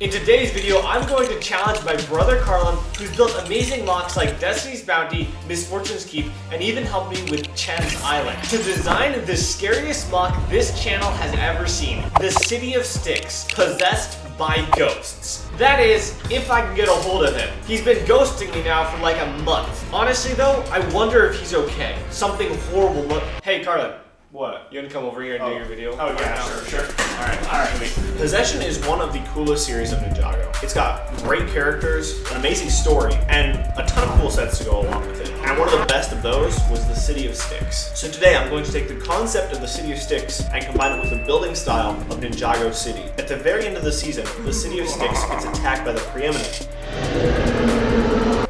In today's video, I'm going to challenge my brother Karlen, who's built amazing MOCs like Destiny's Bounty, Misfortune's Keep, and even helped me with Chen's Island, to design the scariest MOC this channel has ever seen, the City of Stiix, possessed by ghosts. That is, if I can get a hold of him. He's been ghosting me now for like a month. Honestly though, I wonder if he's okay. Something horrible Hey Karlen. What? You gonna come over here and do your video? Oh yeah, sure. Alright. Possession is one of the coolest series of Ninjago. It's got great characters, an amazing story, and a ton of cool sets to go along with it. And one of the best of those was the City of Stiix. So today I'm going to take the concept of the City of Stiix and combine it with the building style of Ninjago City. At the very end of the season, the City of Stiix gets attacked by the Preeminent,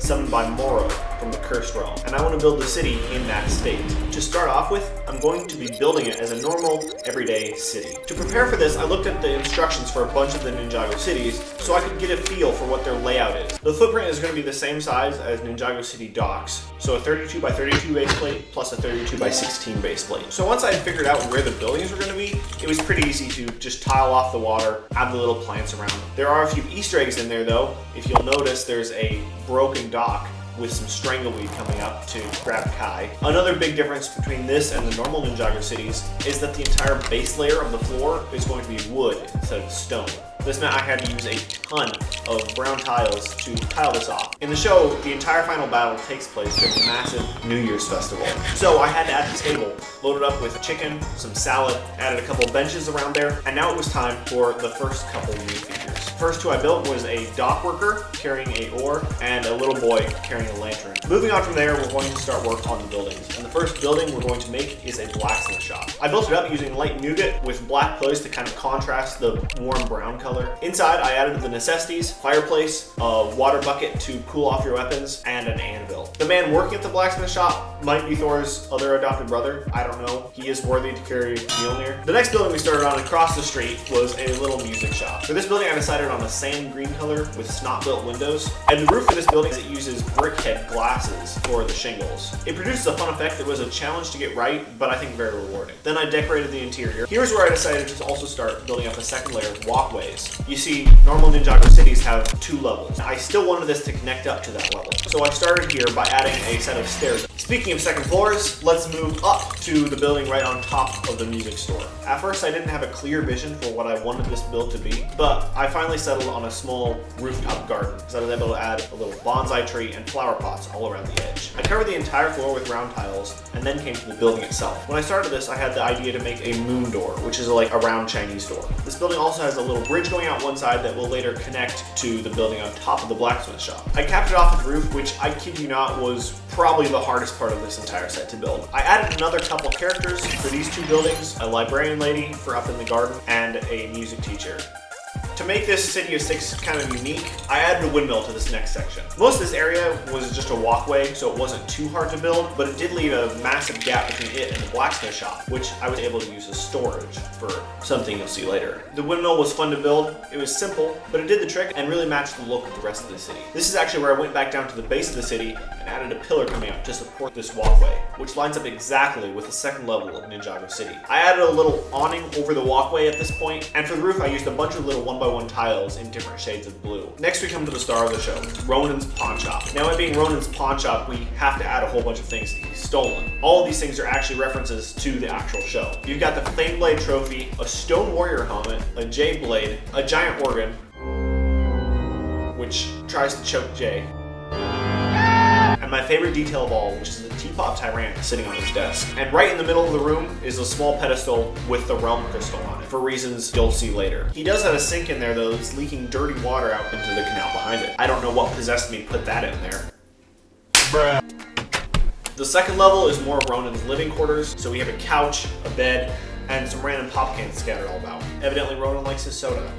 summoned by Moro from the Cursed Realm, and I want to build the city in that state. To start off with, I'm going to be building it as a normal, everyday city. To prepare for this, I looked at the instructions for a bunch of the Ninjago cities so I could get a feel for what their layout is. The footprint is going to be the same size as Ninjago City docks, so a 32 by 32 base plate plus a 32 by 16 base plate. So once I had figured out where the buildings were going to be, it was pretty easy to just tile off the water, add the little plants around. There are a few Easter eggs in there though. If you'll notice, there's a broken dock with some strangleweed coming up to grab Kai. Another big difference between this and the normal Ninjago cities is that the entire base layer of the floor is going to be wood instead of stone. This meant I had to use a ton of brown tiles to tile this off. In the show, the entire final battle takes place during a massive New Year's festival. So I had to add the table, loaded up with chicken, some salad, added a couple benches around there, and now it was time for the first couple new features. First two I built was a dock worker carrying a oar and a little boy carrying a lantern. Moving on from there, we're going to start work on the buildings. And the first building we're going to make is a blacksmith shop. I built it up using light nougat with black pillars to kind of contrast the warm brown color. Inside, I added the necessities, fireplace, a water bucket to cool off your weapons, and an anvil. The man working at the blacksmith shop might be Thor's other adopted brother. I don't know. He is worthy to carry Mjolnir. The next building we started on across the street was a little music shop. For this building, I decided on a sand green color with snot-built windows. And the roof for this building, it uses brickhead glasses for the shingles. It produces a fun effect that was a challenge to get right, but I think very rewarding. Then I decorated the interior. Here's where I decided to also start building up a second layer of walkways. You see, normal Ninjago cities have 2 levels. I still wanted this to connect up to that level. So I started here by adding a set of stairs. Speaking of second floors, let's move up to the building right on top of the music store. At first, I didn't have a clear vision for what I wanted this build to be, but I finally settled on a small rooftop garden because I was able to add a little bonsai tree and flower pots all around the edge. I covered the entire floor with round tiles and then came to the building itself. When I started this, I had the idea to make a moon door, which is like a round Chinese door. This building also has a little bridge going out one side that will later connect to the building on top of the blacksmith shop. I capped it off with roof, which I kid you not was probably the hardest part of this entire set to build. I added another couple characters for these 2 buildings, a librarian lady for up in the garden, and a music teacher. To make this City of Stiix kind of unique, I added a windmill to this next section. Most of this area was just a walkway, so it wasn't too hard to build, but it did leave a massive gap between it and the blacksmith shop, which I was able to use as storage for something you'll see later. The windmill was fun to build. It was simple, but it did the trick and really matched the look of the rest of the city. This is actually where I went back down to the base of the city and added a pillar coming up to support this walkway, which lines up exactly with the second level of Ninjago City. I added a little awning over the walkway at this point, and for the roof I used a bunch of little 1x1 tiles in different shades of blue. Next we come to the star of the show, Ronan's pawn shop. Now it being Ronan's pawn shop, we have to add a whole bunch of things that he's stolen. All of these things are actually references to the actual show. You've got the Flame Blade trophy, a Stone Warrior helmet, a Jade Blade, a giant organ, which tries to choke Jay, and my favorite detail of all, which is the teapot Tyrant sitting on his desk. And right in the middle of the room is a small pedestal with the realm crystal on it, for reasons you'll see later. He does have a sink in there though that's leaking dirty water out into the canal behind it. I don't know what possessed me to put that in there. Bruh. The second level is more of Ronan's living quarters, so we have a couch, a bed, and some random pop cans scattered all about. Evidently Ronan likes his soda.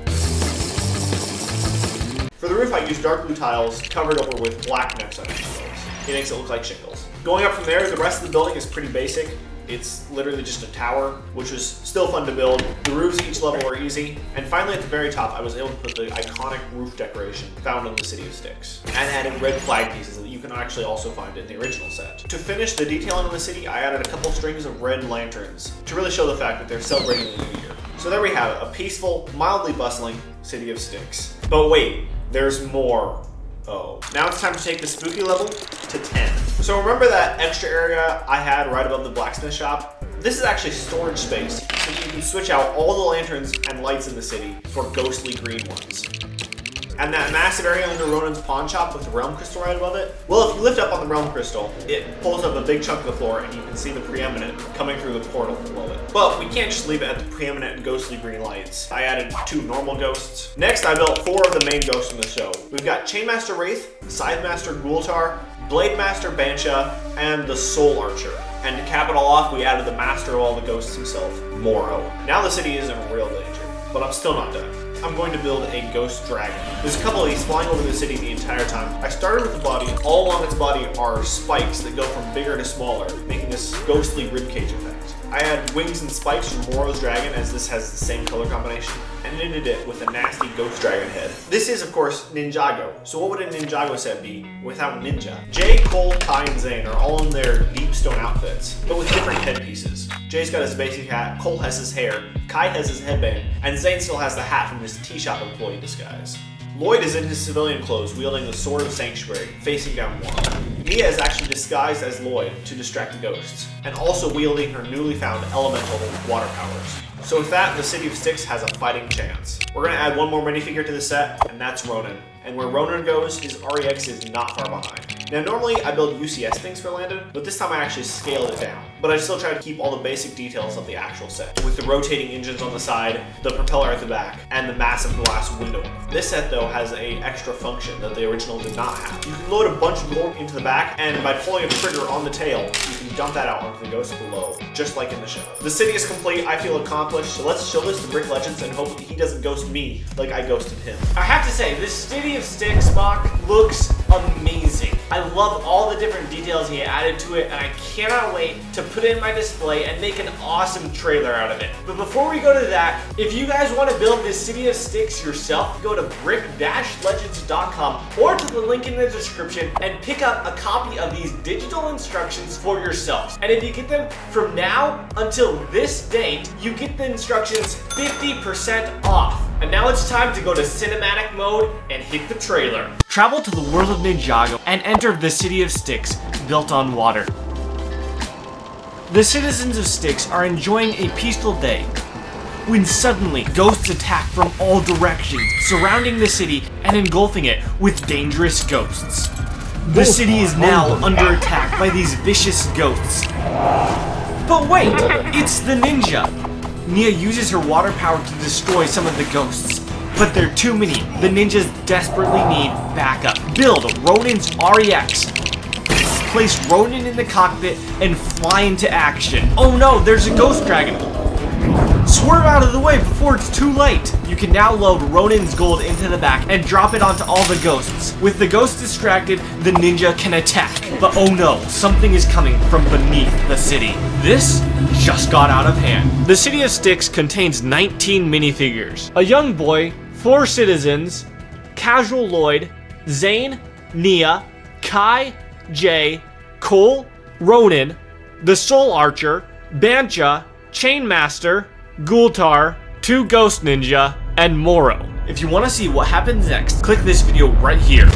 For the roof, I used dark blue tiles covered over with black next on each of those. It makes it look like shingles. Going up from there, the rest of the building is pretty basic. It's literally just a tower, which was still fun to build. The roofs each level are easy. And finally at the very top, I was able to put the iconic roof decoration found in the City of Stiix, and added red flag pieces that you can actually also find in the original set. To finish the detailing of the city, I added a couple strings of red lanterns to really show the fact that they're celebrating the new year. So So there we have it, a peaceful, mildly bustling City of Stiix. But wait, there's more. Oh. Now it's time to take the spooky level to 10. So remember that extra area I had right above the blacksmith shop? This is actually storage space, so you can switch out all the lanterns and lights in the city for ghostly green ones. And that massive area under Ronan's pawn shop with the realm crystal right above it? Well, if you lift up on the realm crystal, it pulls up a big chunk of the floor and you can see the preeminent coming through the portal below it. But we can't just leave it at the preeminent and ghostly green lights. I added 2 normal ghosts. Next, I built 4 of the main ghosts from the show. We've got Chainmaster Wraith, Scythemaster Gultar, Blade Master Bancha, and the Soul Archer. And to cap it all off, we added the master of all the ghosts himself, Moro. Now the city is in real danger, but I'm still not done. I'm going to build a ghost dragon. There's a couple of these flying over the city the entire time. I started with the body. All along its body are spikes that go from bigger to smaller, making this ghostly ribcage effect. I add wings and spikes from Moro's dragon, as this has the same color combination, and knitted it with a nasty ghost dragon head. This is, of course, Ninjago. So what would a Ninjago set be without ninja? Jay, Cole, Kai, and Zane are all in their deep stone outfits, but with different headpieces. Jay's got his basic hat, Cole has his hair, Kai has his headband, and Zane still has the hat from his tea shop employee disguise. Lloyd is in his civilian clothes, wielding the Sword of Sanctuary, facing down one. Mia is actually disguised as Lloyd to distract the ghosts, and also wielding her newly found elemental water powers. So with that, the City of Stiix has a fighting chance. We're going to add one more minifigure to the set, and that's Ronan. And where Ronan goes, his REX is not far behind. Now normally I build UCS things for Landon, but this time I actually scaled it down. But I still try to keep all the basic details of the actual set, with the rotating engines on the side, the propeller at the back, and the massive glass window. This set though has an extra function that the original did not have. You can load a bunch of gold into the back, and by pulling a trigger on the tail, you can dump that out onto the ghost below, just like in the show. The city is complete, I feel accomplished, so let's show this to Brick Legends and hope he doesn't ghost me like I ghosted him. I have to say, this City of Stiix MOC looks amazing. I love all the different details he added to it, and I cannot wait to put it in my display and make an awesome trailer out of it. But before we go to that, if you guys want to build this City of Stiix yourself, go to brick-legends.com or to the link in the description and pick up a copy of these digital instructions for yourselves. And if you get them from now until this date, you get the instructions 50% off. And now it's time to go to cinematic mode and hit the trailer. Travel to the world of Ninjago and enter the City of Stiix, built on water. The citizens of Stiix are enjoying a peaceful day when suddenly ghosts attack from all directions, surrounding the city and engulfing it with dangerous ghosts. The city is now under attack by these vicious ghosts. But wait, it's the ninja! Nia uses her water power to destroy some of the ghosts, but they're too many. The ninjas desperately need backup. Build Ronan's REX. Place Ronan in the cockpit and fly into action. Oh no, there's a ghost dragon. Swerve out of the way before it's too late. You can now load Ronan's gold into the back and drop it onto all the ghosts. With the ghosts distracted, the ninja can attack. But oh no, something is coming from beneath the city. This just got out of hand. The City of Stiix contains 19 minifigures. A young boy, 4 citizens, Casual Lloyd, Zane, Nia, Kai, Jay, Cole, Ronan, the Soul Archer, Bancha, Chainmaster, Gultar, 2 Ghost Ninja, and Moro. If you want to see what happens next, click this video right here.